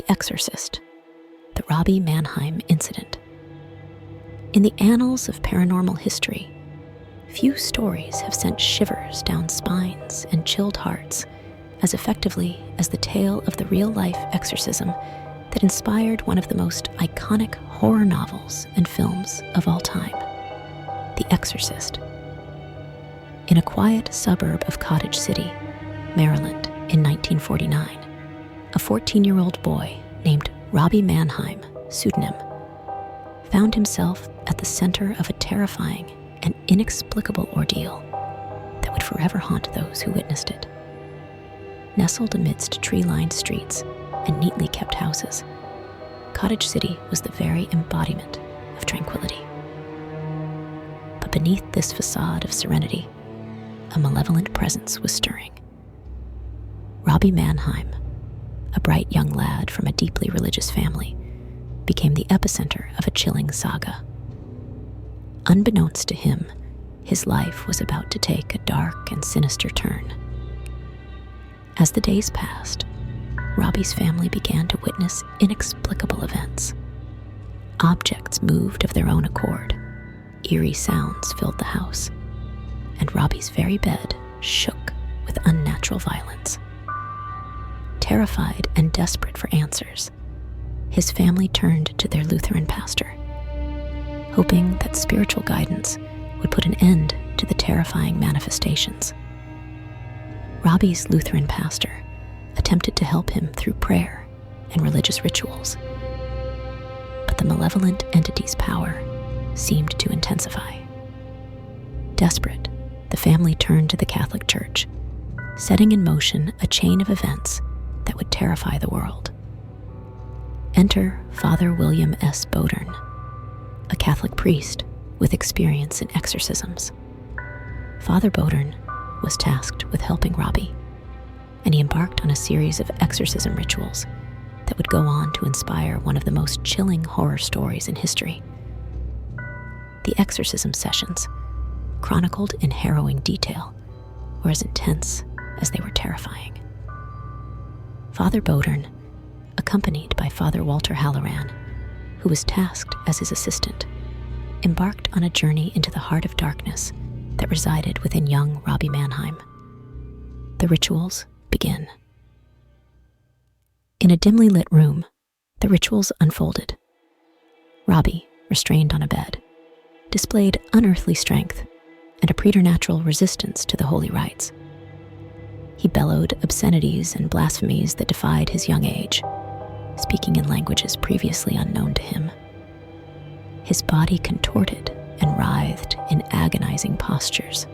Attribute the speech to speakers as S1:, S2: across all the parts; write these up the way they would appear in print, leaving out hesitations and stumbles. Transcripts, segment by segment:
S1: Exorcist, the Robbie Mannheim incident. In the annals of paranormal history, few stories have sent shivers down spines and chilled hearts as effectively as the tale of the real-life exorcism that inspired one of the most iconic horror novels and films of all time, The Exorcist. In a quiet suburb of Cottage City, Maryland, in 1949, a 14-year-old boy named Robbie Mannheim, pseudonym, found himself at the center of a terrifying and inexplicable ordeal that would forever haunt those who witnessed it. Nestled amidst tree-lined streets and neatly kept houses, Cottage City was the very embodiment of tranquility. But beneath this facade of serenity, a malevolent presence was stirring. Robbie Mannheim, a bright young lad from a deeply religious family, became the epicenter of a chilling saga. Unbeknownst to him, his life was about to take a dark and sinister turn. As the days passed, Robbie's family began to witness inexplicable events. Objects moved of their own accord, eerie sounds filled the house, and Robbie's very bed shook with unnatural violence. Terrified and desperate for answers, his family turned to their Lutheran pastor, hoping that spiritual guidance would put an end to the terrifying manifestations. Robbie's Lutheran pastor attempted to help him through prayer and religious rituals, but the malevolent entity's power seemed to intensify. Desperate, the family turned to the Catholic Church, setting in motion a chain of events that would terrify the world. Enter Father William S. Bodern, a Catholic priest with experience in exorcisms. Father Bodern was tasked with helping Robbie, and he embarked on a series of exorcism rituals that would go on to inspire one of the most chilling horror stories in history. The exorcism sessions, chronicled in harrowing detail, were as intense as they were terrifying. Father Bodern, accompanied by Father Walter Halloran, who was tasked as his assistant, embarked on a journey into the heart of darkness that resided within young Robbie Mannheim. The rituals begin. In a dimly lit room, the rituals unfolded. Robbie, restrained on a bed, displayed unearthly strength and a preternatural resistance to the holy rites. He bellowed obscenities and blasphemies that defied his young age, speaking in languages previously unknown to him. His body contorted and writhed in agonizing postures,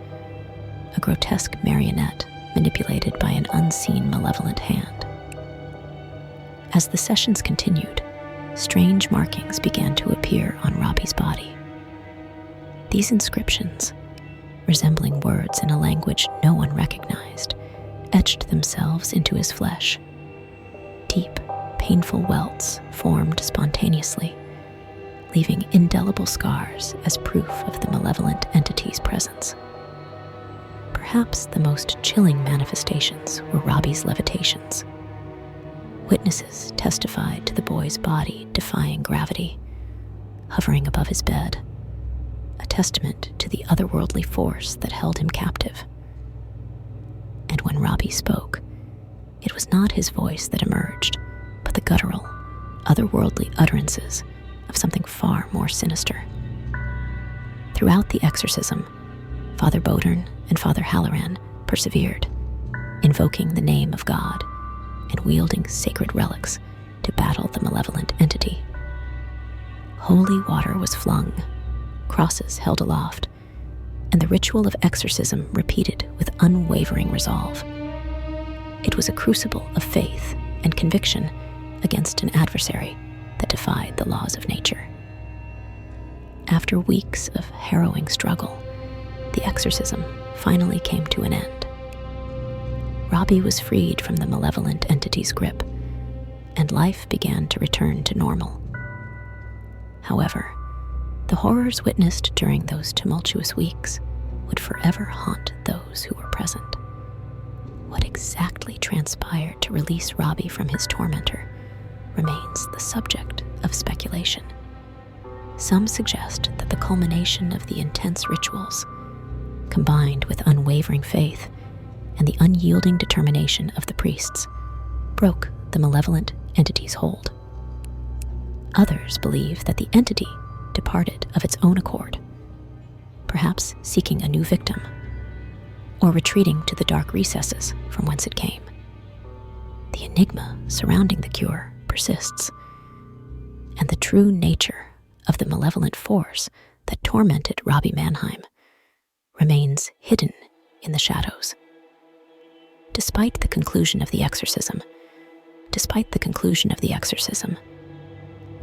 S1: a grotesque marionette manipulated by an unseen malevolent hand. As the sessions continued, strange markings began to appear on Robbie's body. These inscriptions, resembling words in a language no one recognized, etched themselves into his flesh. Deep, painful welts formed spontaneously, leaving indelible scars as proof of the malevolent entity's presence. Perhaps the most chilling manifestations were Robbie's levitations. Witnesses testified to the boy's body defying gravity, hovering above his bed, a testament to the otherworldly force that held him captive. And when Robbie spoke, it was not his voice that emerged, but the guttural, otherworldly utterances of something far more sinister. Throughout the exorcism, Father Bodern and Father Halloran persevered, invoking the name of God and wielding sacred relics to battle the malevolent entity. Holy water was flung, crosses held aloft, and the ritual of exorcism repeated with unwavering resolve. It was a crucible of faith and conviction against an adversary that defied the laws of nature. After weeks of harrowing struggle, the exorcism finally came to an end. Robbie was freed from the malevolent entity's grip, and life began to return to normal. However, the horrors witnessed during those tumultuous weeks would forever haunt those who were present. What exactly transpired to release Robbie from his tormentor remains the subject of speculation. Some suggest that the culmination of the intense rituals, combined with unwavering faith and the unyielding determination of the priests, broke the malevolent entity's hold. Others believe that the entity departed of its own accord, perhaps seeking a new victim, or retreating to the dark recesses from whence it came. The enigma surrounding the cure persists, and the true nature of the malevolent force that tormented Robbie Mannheim remains hidden in the shadows. Despite the conclusion of the exorcism,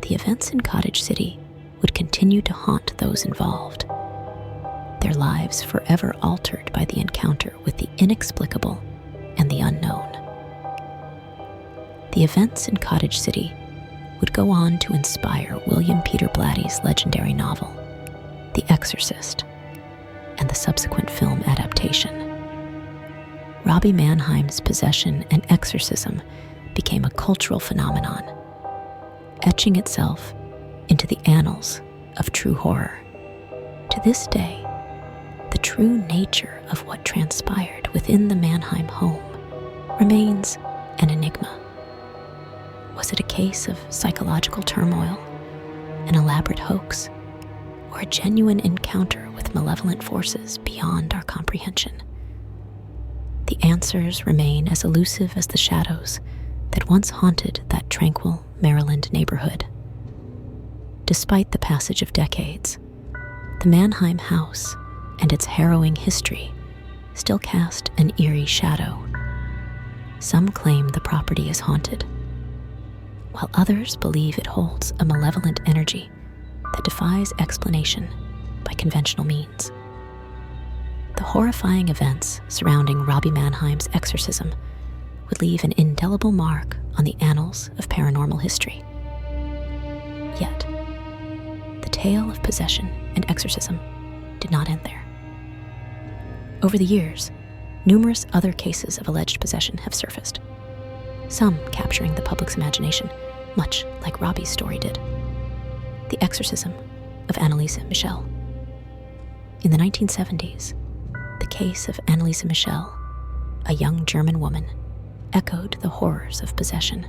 S1: the events in Cottage City would continue to haunt those involved, their lives forever altered by the encounter with the inexplicable and the unknown. The events in Cottage City would go on to inspire William Peter Blatty's legendary novel, The Exorcist, and the subsequent film adaptation. Robbie Mannheim's possession and exorcism became a cultural phenomenon, etching itself into the annals of true horror. To this day, the true nature of what transpired within the Mannheim home remains an enigma. Was it a case of psychological turmoil, an elaborate hoax, or a genuine encounter with malevolent forces beyond our comprehension? The answers remain as elusive as the shadows that once haunted that tranquil Maryland neighborhood. Despite the passage of decades, the Mannheim house and its harrowing history still cast an eerie shadow. Some claim the property is haunted, while others believe it holds a malevolent energy that defies explanation by conventional means. The horrifying events surrounding Robbie Mannheim's exorcism would leave an indelible mark on the annals of paranormal history. Yet, the tale of possession and exorcism did not end there. Over the years, numerous other cases of alleged possession have surfaced, some capturing the public's imagination, much like Robbie's story did. The exorcism of Anneliese Michel. In the 1970s, the case of Anneliese Michel, a young German woman, echoed the horrors of possession.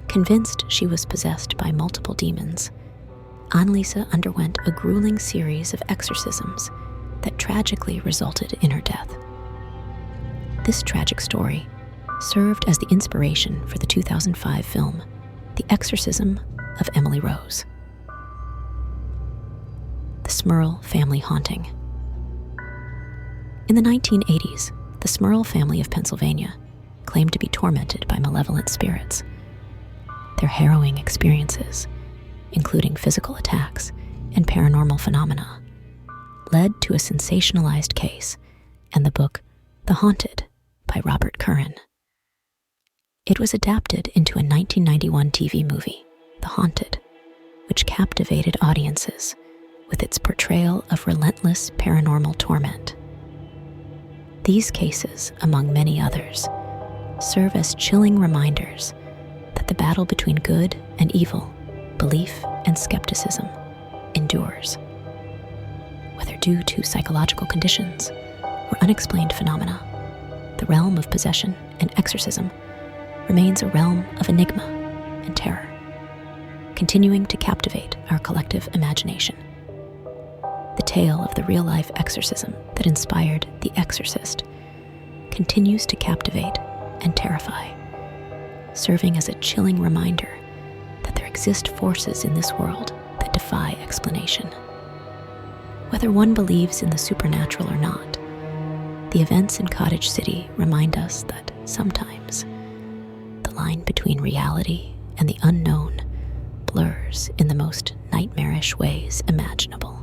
S1: Convinced she was possessed by multiple demons, Anneliese underwent a grueling series of exorcisms that tragically resulted in her death. This tragic story served as the inspiration for the 2005 film, The Exorcism of Emily Rose. The Smurl family haunting. In the 1980s, the Smurl family of Pennsylvania claimed to be tormented by malevolent spirits. Their harrowing experiences, including physical attacks and paranormal phenomena, led to a sensationalized case and the book The Haunted by Robert Curran. It was adapted into a 1991 TV movie, The Haunted, which captivated audiences with its portrayal of relentless paranormal torment. These cases, among many others, serve as chilling reminders that the battle between good and evil, belief and skepticism, endures. Whether due to psychological conditions or unexplained phenomena, the realm of possession and exorcism remains a realm of enigma and terror, continuing to captivate our collective imagination. The tale of the real-life exorcism that inspired The Exorcist continues to captivate and terrify, serving as a chilling reminder that there exist forces in this world that defy explanation. Whether one believes in the supernatural or not, the events in Cottage City remind us that sometimes the line between reality and the unknown blurs in the most nightmarish ways imaginable.